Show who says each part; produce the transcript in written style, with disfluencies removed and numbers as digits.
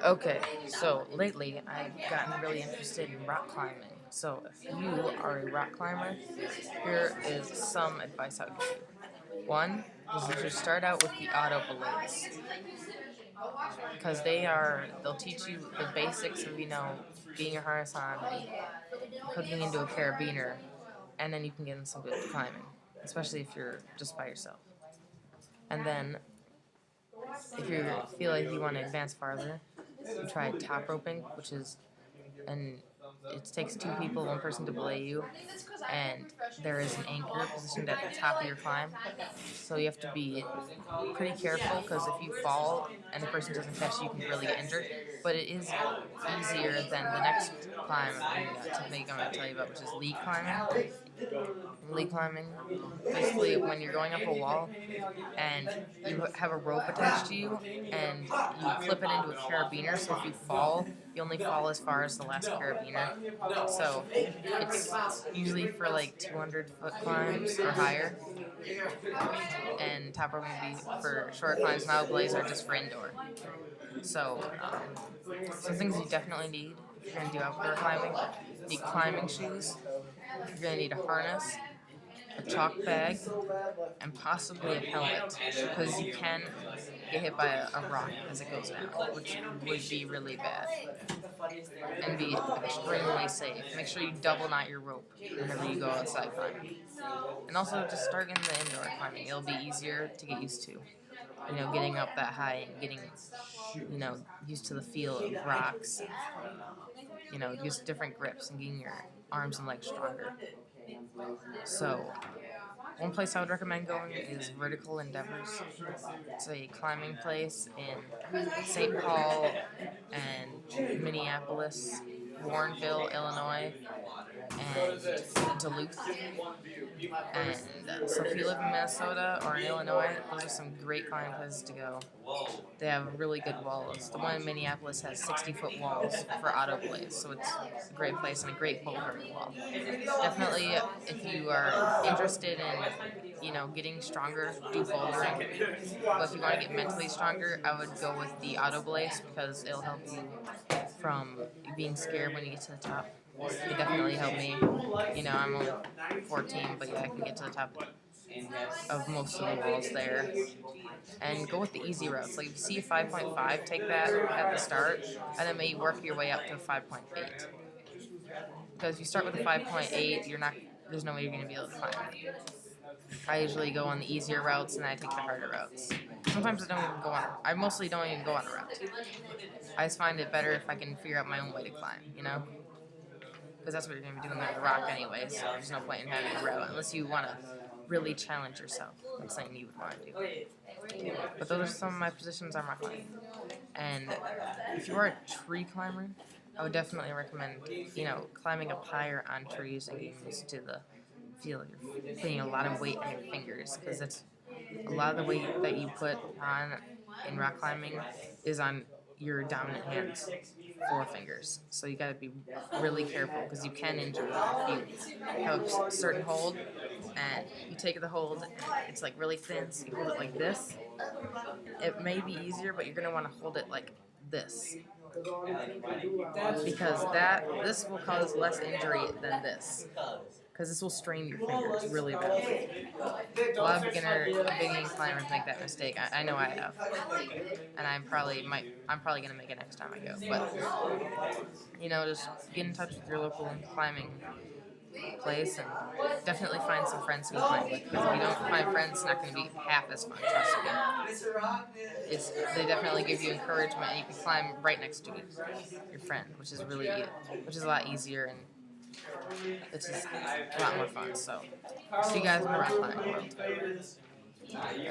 Speaker 1: Okay, so lately I've gotten really interested in rock climbing. So if you are a rock climber, here is some advice I would give you. One is you should start out with the auto belays because they'll teach you the basics of getting your harness on, hooking into a carabiner, and then you can get in some good climbing, especially if you're just by yourself. And then if you feel like you want to advance farther, you try top roping, and it takes two people, one person to belay you, and there is an anchor positioned at the top of your climb. So you have to be pretty careful because if you fall and the person doesn't catch you, you can really get injured. But it is easier than the next climb, technique I'm going to tell you about, which is lead climbing. Lead climbing, basically when you're going up a wall and you have a rope attached to you and you clip it into a carabiner, so if you fall, you only fall as far as the last carabiner. So it's usually for like 200-foot climbs or higher, and top roping would be for short climbs. Now blaze are just for indoor. So some things you definitely need if you're going to do outdoor climbing: you need climbing shoes, you're going to need a harness, a chalk bag, and possibly a helmet, because you can get hit by a rock as it goes down, which would be really bad and be extremely safe. Make sure you double knot your rope whenever you go outside climbing. And also just start in the indoor climbing. It'll be easier to get used to. Getting up that high and getting, used to the feel of rocks. Use different grips and getting your arms and legs stronger. So, one place I would recommend going is Vertical Endeavors. It's a climbing place in St. Paul and Minneapolis, Warrenville, Illinois, and Duluth. And so if you live in Minnesota or in Illinois, those are some great climbing places to go. They have really good walls. The one in Minneapolis has 60-foot walls for auto blaze, so it's a great place and a great bouldering wall. Definitely, if you are interested in, getting stronger, do bouldering. But if you want to get mentally stronger, I would go with the auto blaze because it'll help you from being scared when you get to the top. It definitely helped me. I'm only 14, but yeah, I can get to the top of most of the walls there. And go with the easy routes. Like if you see a 5.5, take that at the start, and then maybe work your way up to a 5.8. Because if you start with a 5.8, there's no way you're going to be able to climb it. I usually go on the easier routes, and I take the harder routes. Sometimes I mostly don't even go on a route. I just find it better if I can figure out my own way to climb, because that's what you're going to be doing on the rock anyway, so there's no point in having a route unless you want to really challenge yourself. That's something you would want to do. But those are some of my positions on rock climbing. And if you are a tree climber, I would definitely recommend, climbing up higher on trees and getting used to the feel. You're putting a lot of weight on your fingers, because that's a lot of the weight that you put on in rock climbing is on your dominant hand's forefingers. So you got to be really careful because you can injure them if you have a certain hold and you take the hold. It's like really thin, so you hold it like this. It may be easier, but you're going to want to hold it like this, because this will cause less injury than this, because this will strain your fingers really badly. A lot of beginning climbers make that mistake. I know I have, and I'm probably gonna make it next time I go. But just get in touch with your local climbing place and definitely find some friends who climb with. Because if you don't find friends, it's not going to be half as fun. Trust me. They definitely give you encouragement, and you can climb right next to your friend, which is a lot easier, and it's just a lot more fun. So, see you guys in the rock climbing world.